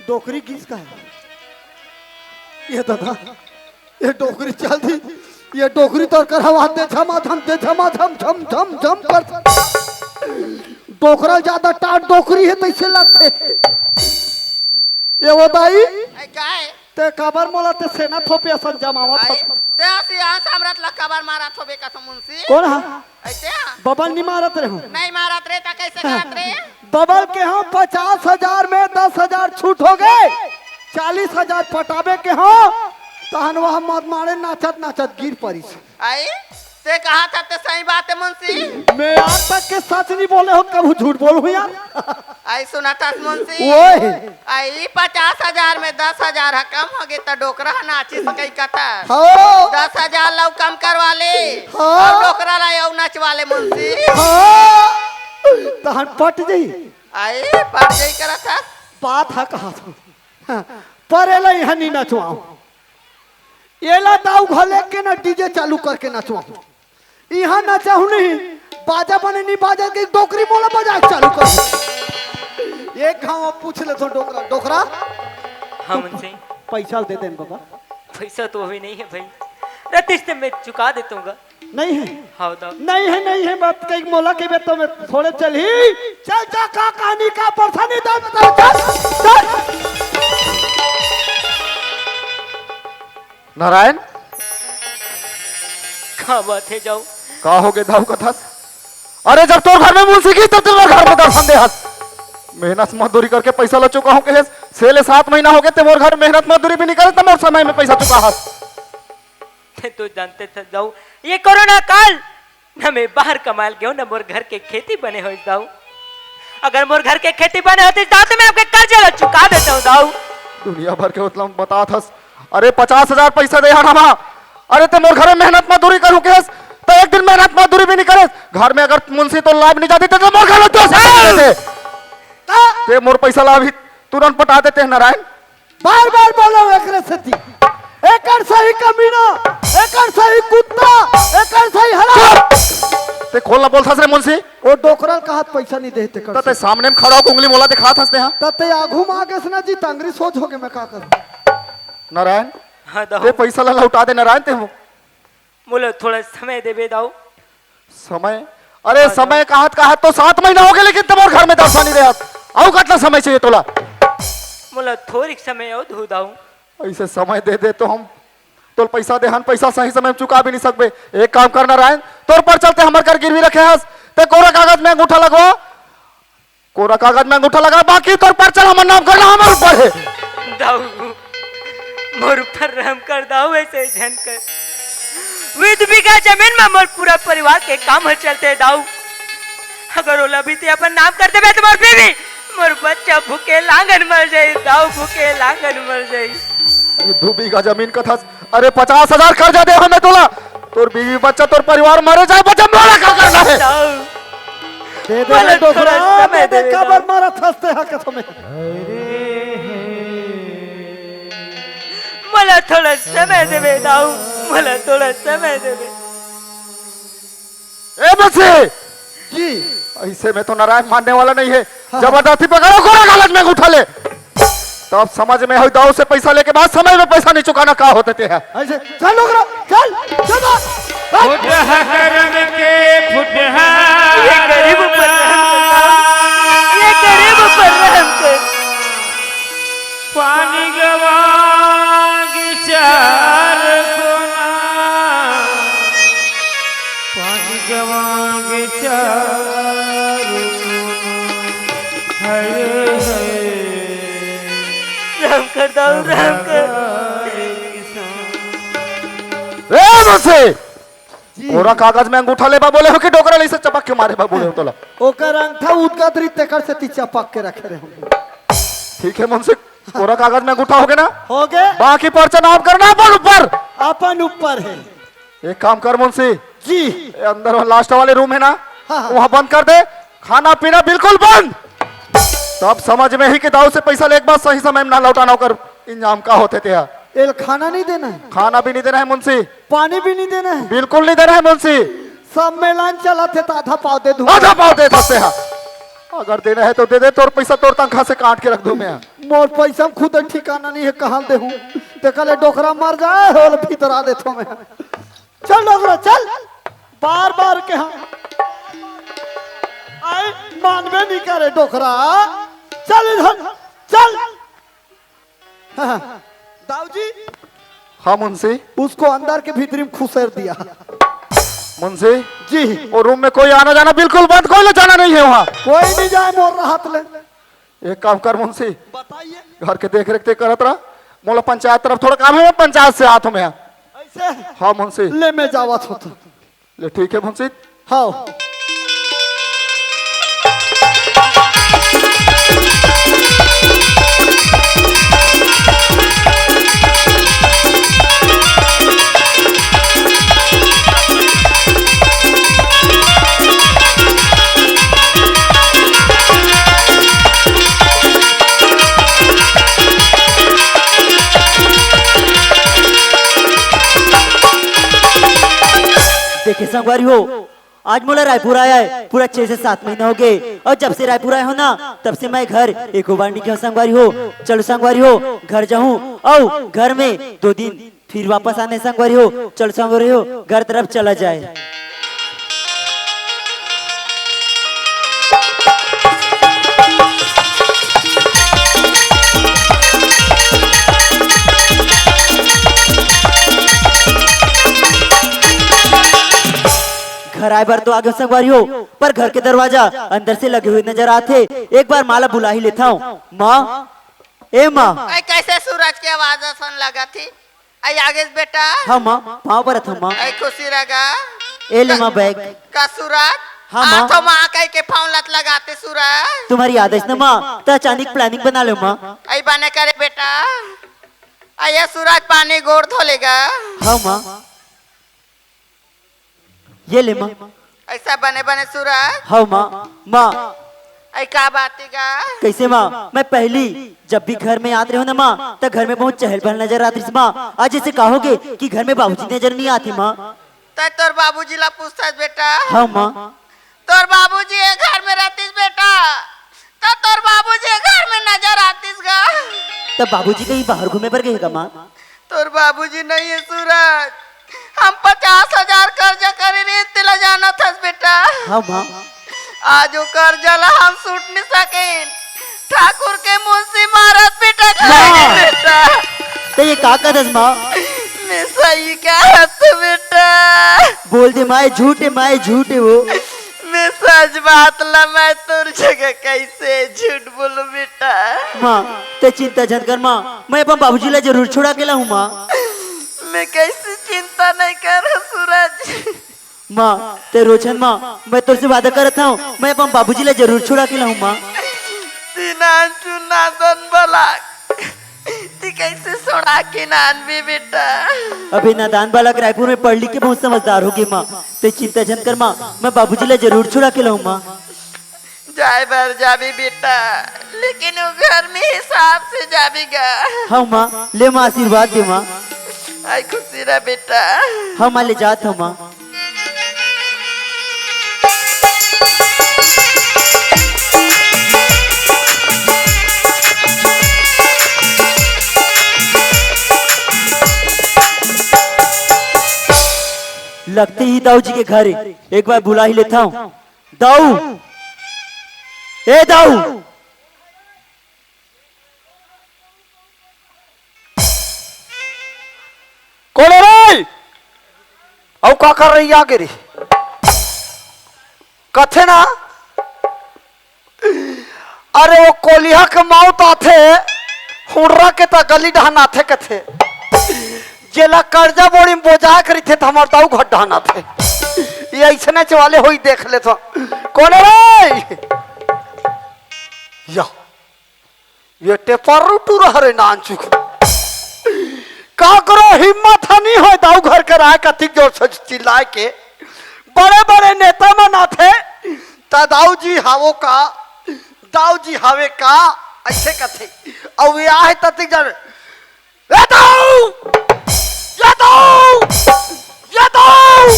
डोकरी किसका है? ये दादा, ये डोकरी चल दी, ये डोकरी तो करवाते झमाझम दे झमाझम झम झम झम कर। डोकरा ज्यादा टाट डोकरी है तो इसे लगते। ये वो दाई काय ते कबर मोला ते सेना थोपे असन जमावत आई ते असी आ सामरात ला कबर मारा थोबे का मुंशी कौन हा? ऐते बबल नहीं मारत रहे हो? नहीं मारत रे ता कैसे करत रे? बबल के हाँ 50,000 में 10,000 छूट हो गए, 40,000 पटाबे के हाँ तहन वह मत मारे नाचत नाचत गिर पड़ी। आई ते कहा था ते सही बात है मुंशी। मैं आज तक के सच नहीं बोले हो, कब झूठ बोलूं यार? आई सुना था मुंशी ओए आई 50,000 में 10,000 कम हो गए तो डोकरा नाची सके कथा हो 10,000 लो कम करवा ले हाँ। और डोकरा ला यौ नचवा ले मुंशी। तहन पट जाई आई पड़ जाई करा था बात है कहा था पर एला यहाँ नहीं नचवाऊं, एला दाऊ घले के ना डीजे चालू करके नचवाऊं, यहाँ नचाऊं नहीं, बाजा बने नहीं बाजा के डोकरी मोला बजा के चालू कर। एक गाँव पूछ ले तो डोकरा डोकरा हाँ मुंशी पैसा दे देन बाबा। पैसा तो अभी नहीं है भाई, रतिश मैं चुका देता नहीं है हाँ दाऊ नहीं है बात कई मोला के बे तो मैं थोड़े चल ही चल जा का कहानी का परेशानी दाल बता चल। नारायण कहाँ बात है जाओ का हो गए दाऊ कथा? अरे जब तोर घर में मुंशी की तो तेरे घर में दर्शन दे हस मेहनत मजदूरी करके पैसा ला चुका हूँ के सेले 7 महीना हो गए ते मोर घर मेहनत मजदूरी भी नहीं करे तो मोर समय में पैसा चुका हस। तो जानते थे जाओ ये कोरोना काल न मैं बाहर कमाल गया न मोर घर के खेती बने हो दाऊ, अगर मोर घर के खेती बने होते दाऊ तो मैं आपके कर्जे ला चुका देता हूँ दाऊ। दुनिया भर के उतला बता हस अरे 50,000 पैसा दे हमा अरे ते मोर घर में मेहनत मजदूरी करूँ के तो एक दिन मेहनत मजदूरी भी नहीं करे घर में अगर मुंशी तो लाभ नहीं जाती तो मोर घर में ते मोर पैसा लाभ ही तुरंत पटा देते हैं। नारायण बार बार बोलो एकरे सती एकर सही कमीना एकर सही कुत्ता एकर सही हराम ते खोलना बोलता रे मुंशी वो डोकरल का हाथ पैसा नहीं देते कर ते सामने में खड़ा होकर उंगली मोला दिखात हंसते हैं। तते आघू मागे से ना जी तंगरी सोच होगे मैं का करूं। नारायण हाँ ते दाऊ पैसा ला लौटा दे नारायण ते बोलो थोड़ा समय दे बे दाऊ। समय अरे समय कहत तो 7 महीना हो गए लेकिन तुम्हारे घर में दर्शन नहीं दे आओ कितना समय चाहिए तोला? बोलो थोड़ी समय और धू दाऊ ऐसे समय दे दे तो हम तो पैसा दे हन पैसा सही समय में चुका भी नहीं सकबे। एक काम कर नारायण तोर पर चलते हमार कर गिरवी रखे हस ते कोरा कागज में अंगूठा लगवा कोरा कागज में अंगूठा लगा बाकी तोर पर चल हमर नाम करना हमारे ऊपर है दाऊ मोर ऊपर रहम कर दाऊ ऐसे झन कर विद बीघा जमीन में मोर पूरा परिवार के काम चलते दाऊ, अगर ओला भी ते अपन नाम कर देबे तो मोर बीवी मोर बच्चा भूखे लांगन मर जाई दाऊ भूखे लांगन मर जाई। 2 बीघा जमीन का था अरे 50,000 कर्जा दे हमें तोला तोर बीवी बच्चा तोर परिवार मरे जाए बच्चा मोला क्या करना है? दे दे डोकरा समय दे कबर मारा थसते हा के समय मला थोड़ा समय देवे दाऊ मला थोड़ा समय देवे। ए बच्चे जी ऐसे में तो नारायण मानने वाला नहीं है। जबरदस्ती पकड़ो कोरा कागज में अंगूठा ले तब समझ में हो दाऊ से पैसा लेके बाद समय में पैसा नहीं चुकाना का होते थे ऐसे चल डोकरा चल चल फुटहा करम के फुटहा ये गरीब पर रहम कर ये गरीब पर रहम कर पानी गवांगी चार कोना पानी गवांगी चार कोना हाय रहम कर दाऊ रहम कर। ए बच्चे कोरा कागज में अंगूठा ले बा बोले हो कि डोकरा ले से चपक के मारे बा बोले हो तोला ओकर अंगठा उदगतरी तेकर से ती चपक के रखे रहे हम। ठीक है मुंशी कोरा कागज में अंगूठा हो गया ना हो गए बाकी पर्चा नाम करना अपन ऊपर अपन ऊपर है। एक काम कर मुंशी जी ये अंदर लास्ट वाले रूम है ना हाँ। वहाँ बंद कर दे खाना पीना बिल्कुल बंद तब समझ में ही कि दाऊ से पैसा ले एक बार सही समय में ना लौटाना होकर इंजाम का होते थे। एल खाना नहीं देना है खाना भी नहीं देना है मुंशी पानी भी नहीं देना है बिल्कुल नहीं देना है मुंशी सब मैलान चला थे तो आधा पाव दे दूं आधा पाव दे सकते हैं अगर देना है तो दे दे, तोर पैसा तोर तनख्वाह से काट के रख दूं मैं। मोर पैसा में खुद ठिकाना नहीं है, कहाँ दे हूँ। देखले डोकरा मर जाए होल भीतरा देतो मैं। चल डोकरा चल, बार बार के हाँ आए मानवे नहीं करे डोकरा। चल इधर चल। हाँ, दाऊ जी हाँ मुंशी। उसको अंदर के भीतरी में खुसेर दिया। मुंशी जी और रूम में कोई आना जाना बिल्कुल बंद, कोई ले जाना नहीं है वहाँ। कोई नहीं जाए मोर राहत ले। एक काम कर मुंशी, बताइए घर के देख रेख करत रहा। मोला पंचायत तरफ थोड़ा काम है, मैं पंचायत से हाथों में। ऐसे हाँ मुंशी। ले मैं जावत होता। ले ठीक है मुंशी। हाँ देखे संगवारी हो, आज मोला रायपुर आया है। पूरा 6 से 7 महीना हो गए और जब से रायपुर आया हो ना, तब से मैं घर एक बार नहीं गया संगवारी हो। चलो संगवारी हो घर जाऊं और घर में 2 दिन फिर वापस आने संगवारी हो। चलो संगवारी हो घर तरफ चला जाए। घर आए बार तो आगे संगवारी हो, पर घर के दरवाजा अंदर से लगे हुए नजर आते। एक बार माला बुला ही लेता हूँ। माँ, ए माँ। ऐ कैसे सूरज की आवाज सन लगा थी? ऐ आगे से बेटा। हाँ माँ, पाँव पर था माँ। ऐ खुशी रगा। ए ले माँ बैग। का सूरज? हाँ, माँ। तो माँ कह के फाउन लत लगाते सूरज। तुम्हारी आदेश न माँ, तो अचानक प्लानिंग बना लो माँ। ऐ बने करे बेटा। ऐ सूरज पानी गोड़ धोलेगा। हाँ माँ, ये ले माँ। ऐसा बने बने सूरज। हाँ माँ। माँ ऐ का बातीगा? कैसे माँ, मैं पहली जब भी घर में आते रहो ना माँ, तो घर में बहुत चहल पहल नजर आती थी माँ। आज जैसे कहोगे कि घर में बाबूजी नजर नहीं आते माँ। तो तोर बाबूजी ला पूछता बेटा। हाँ माँ। तोर बाबूजी ये घर में रहतीस बेटा, तो तोर बाबूजी ये घर में नजर आतीस गा। तब बाबूजी कहीं बाहर घूमे पर गए माँ। तोर बाबूजी नहीं है सूरज। हम 50,000 कर्जा करे रे तेला जाना था बेटा। हाँ माँ। आज वो कर्जा ला हम सूट नहीं सके। ठाकुर के मुंशी महाराज बेटा माँ। बेटा। तो ये का कदस माँ? मैं सही कहा तो बेटा। बोल दे माँ, झूठे माँ, झूठे वो। मैं सच बात ला, मैं तोर जगह कैसे झूठ बोलूं बेटा। माँ ते चिंता जन कर माँ, मैं अपन बाबूजी ला जरूर छोड़ा के लाऊं माँ। मैं कैसी चिंता नहीं कर सूरज। माँ ते रोशन माँ, मैं तुझसे से वादा करता हूँ, मैं अपन बाबूजी ला जरूर छोड़ा के लाऊं माँ। तीनान चुना दन बोला ती कैसे सोना के नान भी बेटा। अभी नादान बालक रायपुर में पढ़ लिख के बहुत समझदार हो गए माँ। ते चिंता जन कर माँ, मैं बाबूजी ला जरूर छोड़ा के लाऊं माँ। जाए बार जाबी बेटा, लेकिन वो घर में हिसाब से जाबीगा। हाँ माँ, ले माँ आशीर्वाद दे माँ। आई खुशी रहा बेटा। हाँ माँ, ले जाता हूँ माँ। लगते ही दाऊ जी के घर एक बार बुला ही लेता हूँ। दाऊ, ए दाऊ। कौन है रे? औ का कर रही आगे रे? कथे ना? अरे वो कोलिया के मौत आथे, हुर्रा के ता गली ढहाना थे कथे। जेला कर्जा बोरी में बोझा करी थे तो हमार ताऊ घट ढहाना थे। ये ऐसने चवाले होई देख ले तो। कौन है रे? या ये टेपर टू रह रे नान चुक। का करो हिम्मत नहीं हो दाऊ घर के राय कथी जोर से चिल्लाए के। बड़े बड़े नेता मना थे ता दाऊ जी हावो का, दाऊ जी हावे का ऐसे कथे। और ये आहे तती जन ए दाऊ, ये दाऊ, ये दाऊ।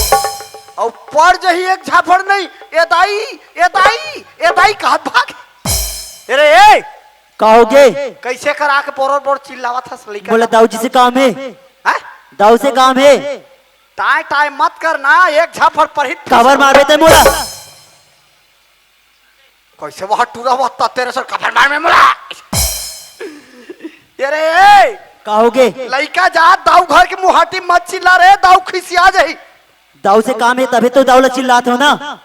और मर जही एक झाफड़ नहीं। ए दाई ए दाई ए दाई कहाँ भाग। अरे ए कहोगे कैसे करा के बोर बोर चिल्लावा था लड़का। बोला दाऊ जी से काम है, हैं? दाऊ से काम है। टाई टाई मत करना, एक झाफड़ पर हिट कवर मार देते मोला। कैसे वहां टूरा हुआ तेरे सर कफन मार में मुड़ा। अरे ए कहोगे लड़का जा दाऊ घर के मुहाटी मत चिल्ला रे, दाऊ खिसिया जाही। दाऊ से काम है तभी तो दाऊ ला चिल्लाते हो ना।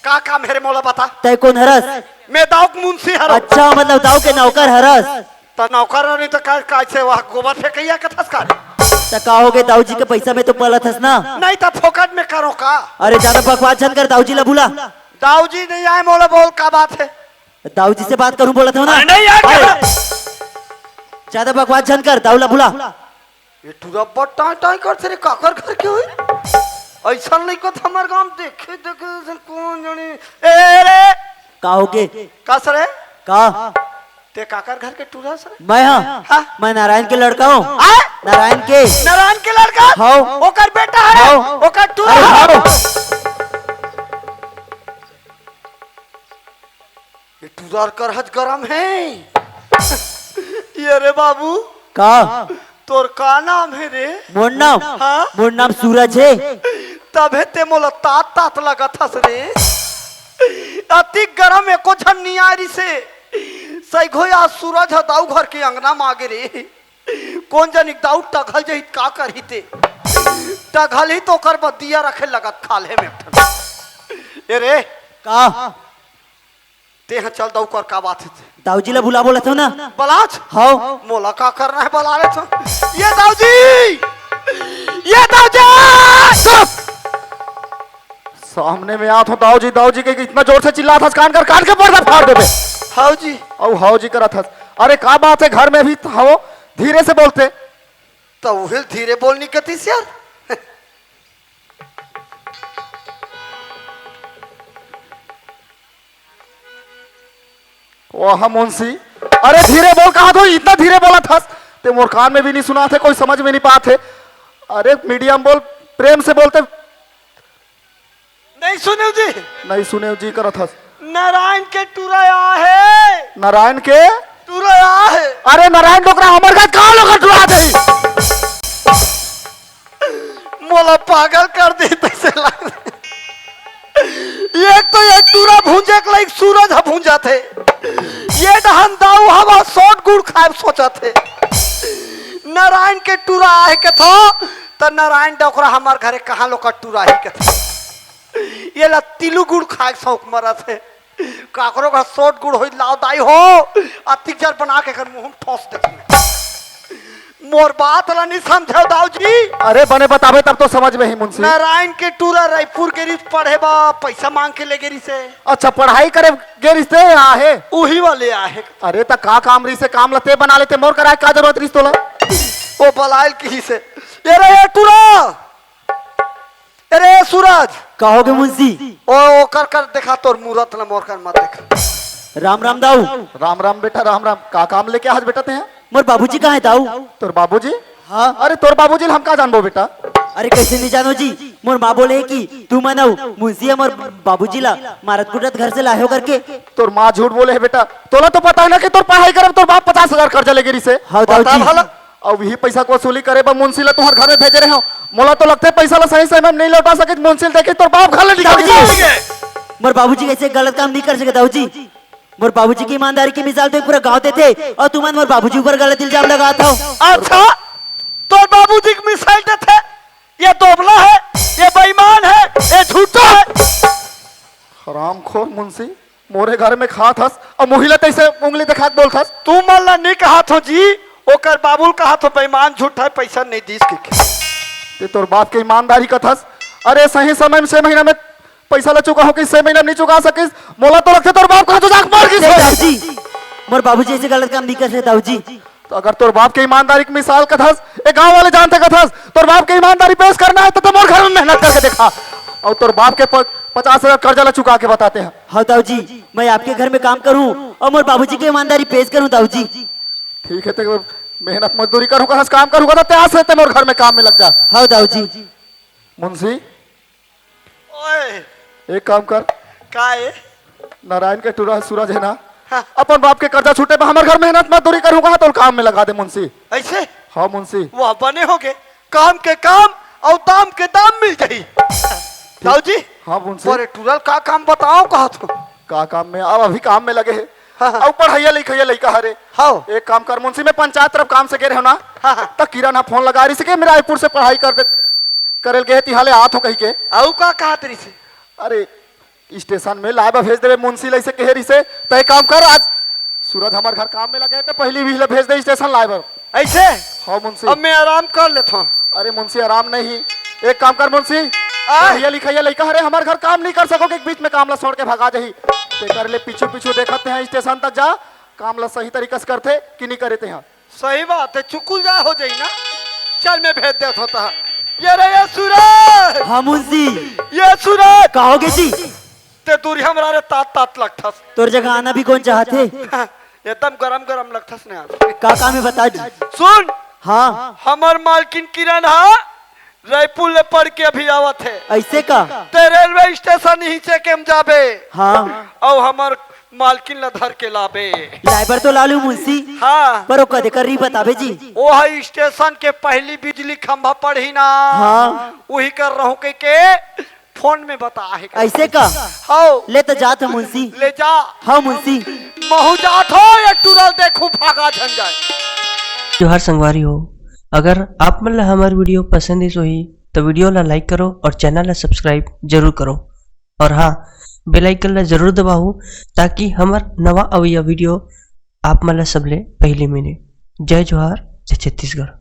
का काम है रे मोला बता। तय कौन हरस? मैं दाऊ के मुंशी हर। अच्छा मतलब दाऊ के नौकर हरस। तो नौकर नहीं तो कैसे वहां गोबर फेंकैया के थस का। तो कहोगे दाऊ जी के पैसा में तो पलत हस ना। नहीं तो फोकट में करो का। अरे ज्यादा बकवास छन कर, दाऊ जी ला बुला। दाऊ जी नहीं आए मोला बोल का बात है। दाऊ जी से बात करूं बोला था ना। नहीं यार अरे, ज्यादा बकवास छन कर, दाऊ ला बुला। ये टूरा बट्टा टाई करते रे काकर घर के होई। ऐसा नहीं को हमर गांव देखे देखे कौन जाने। ए रे कहोगे कस रे का ते काकर घर के टूरा सर। मैं हाँ, हाँ? मैं नारायण के लड़का हूँ। आए नारायण के नारायण के लड़का। हाँ। ओकर बेटा है। हाँ। ओकर टूरा अरे है। हाँ। ये टूरा कर हज गरम है। ये रे बाबू का तोर का नाम है रे। मोर नाम हाँ? मोर नाम सूरज है। तबे ते मोला तात तात लगत हस रे। अति गरम एको झन नियारी से सैघो या सूरज ह दाऊ घर के अंगना मागे रे। कौन जानी दाऊ टघल जही का करही ते। टघल ही तो कर बदिया रखे लगत खाले में। ए रे का ते यहाँ चल दाऊ कर का बात है। दाऊ जी ला बुला बोला था ना। बलाच हाँ मोला का करना है बला रहे तो। ये दाऊ जी ये दाऊ जी सामने में आत हो दाऊ जी के इतना जोर से चिल्ला था कान के पर्दा फाड़ देबे। हाउ जी औ हाउ जी करत हस। अरे का बात है घर में भी हो धीरे से बोलते। तो उहिल धीरे बोलनी कतीस यार। ओह मुंशी अरे धीरे बोल कहा तो इतना धीरे बोला था ते मोर कान में भी नहीं सुना थे, कोई समझ में नहीं पाते। अरे मीडियम बोल, प्रेम से बोलते। नहीं सुने जी नहीं सुने जी करत हस। नारायण के टुराया है। नारायण के टुराया है। अरे नारायण डोकरा हमर का कहां लोग टुरा दे। मोला पागल कर दे तैसे लग रहा। एक तो ये टूरा भूंजे के लाइक सूरज ह भूंजा थे। ये डहन दाऊ हवा सोट गुड़ खाए सोचा थे। नारायण के टूरा आहे के थो तो नारायण डोकरा हमार घरे कहां लोग का टूरा ही के थे। ये ला तिलु गुड़ खाए शौक मरा थे। काकरो का सोट गुड़ हो लाओ दाई हो अतिजर बना के कर मुंह में ठोस दे। मोर बात ला नहीं समझो दाऊ जी। अरे बने बतावे तब तो समझ में ही मुंशी। नारायण के टूरा रायपुर गेरी पढ़े बा पैसा मांग के ले गेरी से। अच्छा पढ़ाई करे गे रिश्ते आहे। उही वाले आहे। अरे त का काम री से काम लते बना लेते मोर कराए का जरूरत रिश्तों ला। ओ बलाइल की से। ये टूरा अरे सूरज कहोगे मुंशी ओ कर कर देखा तोर मूरत न मोर कर मत देखा। राम राम दाऊ। राम राम बेटा राम राम। का काम लेके आज बेटा ते हैं? मोर बाबूजी कहाँ है दाऊ? तोर बाबूजी? हाँ अरे तोर बाबूजी हम का जानबो बेटा। अरे कैसे नहीं जानो जी, मोर माँ बोले कि तू मनाऊ मुंशी है मोर बाबूजी ला मारत कुटत घर से लायो करके। तोर माँ झूठ बोले है बेटा। तोला तो पता है ना कि तोर पढ़ाई करे तोर बाप 50,000 कर्जा ले गिरी से। हाँ दाऊ बता जी। भला अब यही पैसा को वसूली करे बा मुंशी ला तुम्हारे घर में भेजे रहे हो। मोला तो लगते पैसा ला सही समय में नहीं लौटा सके। मुंशी देखे तोर बाप घर ले निकाल के। मोर बाबूजी कैसे गलत काम नहीं कर सके दाऊ जी। मोर बाबूजी की ईमानदारी की मिसाल तो पूरा गांव देते और तुम मोर बाबूजी ऊपर गलत इल्जाम लगाता हो। अच्छा तोर बाबूजी की मिसाइल थे। ये दोबला है, ये बेईमान है, ये झूठा है। हरामखोर मुंशी मोरे घर में खात हस और मुहिला तैसे उंगली दिखा के बोलथस। तू मल्ला नहीं कहा तो जी ओकर बाबुल कहा तो बेईमान झूठा है पैसा नहीं दीस के। ते तोर बाप के ईमानदारी का थस। अरे सही समय में 6 महीना में पैसा ला चुका हो कि 6 महीना नहीं चुका सकिस। मोला तो लगते तोर बाप का तो जाक मार के नहीं दाऊ जी, मोर बाबूजी ऐसे गलत काम नहीं कर सकते दाऊ जी। तो अगर तोर बाप के ईमानदारी की मिसाल का थस ए गांव वाले जानते का थस। तोर बाप के ईमानदारी पेश करना है तो तुम और घर में मेहनत करके दिखा और तोर बाप के 50,000 कर्जा ला चुका के बताते हैं। हाँ दाऊ जी, मैं आपके घर में काम करूं और मोर बाबूजी की ईमानदारी पेश करूं दाऊ जी। ठीक है तो मेहनत मजदूरी करूंगा काम करूंगा तो त्यास रहते मोर घर में काम में लग जा। हाँ दाऊ जी। मुंशी ओए एक काम कर, का है? नारायण के टूरा सूरज है ना, हाँ। अपन बाप के कर्जा छूटे पे हमारे घर मेहनत मजदूरी करूंगा तो काम में लगा दे मुंशी। ऐसे हाँ मुंशी, वह बने होगे, काम के काम और दाम के दाम मिल जाई। ताऊ जी, हाँ मुंशी, पर टूरल का काम बताओ कहा तो। का काम में अब अभी काम में लगे है। हाँ, हाँ। और पढ़ाइया लिखाइया लड़का हरे। हाँ एक काम कर मुंशी, में पंचायत तरफ काम से गए रहे ना, हाँ, हाँ। तक किरण फोन लगा रही से मैं रायपुर से पढ़ाई करल गए तिहाले हाथ हो कही के। आऊ का कहा तेरी से? अरे स्टेशन में लाइबा भेज देवे मुंशी लई से कहेरी से, तय काम कर आज सूरज हमारे घर काम में लगे तो पहली भी भेज दे स्टेशन लाइबा। ऐसे हाँ मुंशी। अब मैं आराम कर लेता हूँ। अरे मुंशी आराम नहीं, एक काम कर मुंशी, पढ़ाइया लिखाइया लड़का हरे हमारे घर काम नहीं कर सकोगे, बीच में काम ला छोड़ के भगा जाही। ते कर ले पीछू पीछू देखते हैं स्टेशन तक जा, काम ला सही तरीके से करते कि नहीं करते हैं। सही बात है, चुकुल जा हो जाई ना। चल मैं भेज देता होता। ये रे ये सूरज, हाँ मुंशी, ये सूरज कहोगे जी? ते दूरी हमरा रे तात तात लगता। तोर जगह आना भी कौन चाहते? एकदम गरम गरम लगता ने आज। का काम है बता जी। सुन, हाँ हमर मालकिन किरण हा रायपुर ले पढ़ के अभी आवत है। ऐसे का? ते रेलवे स्टेशन ही से केम जाबे हाँ और हमर मालकिन ला धर के लाबे। लाइबर तो लालू मुंशी, हाँ पर वो कदे कर रही बताबे जी। वो है स्टेशन के पहली बिजली खंभा पड़ी ना, हाँ। वही कर रहा हूँ के फोन में बता है। ऐसे का? हाँ ले तो जात है मुंशी। ले जा। हाँ मुंशी। महू जात हो या टूरल देखो भागा झन जाए। जोहार संगवारी हो, अगर आप मतलब हमारी वीडियो पसंद है ही तो वीडियो ला लाइक करो और चैनल ला सब्सक्राइब जरूर करो, और हाँ बेल आइकन ला जरूर दबाओ ताकि हमार नवा अवैया वीडियो आप मतलब सबले पहले मिले। जय जोहार, जय छत्तीसगढ़।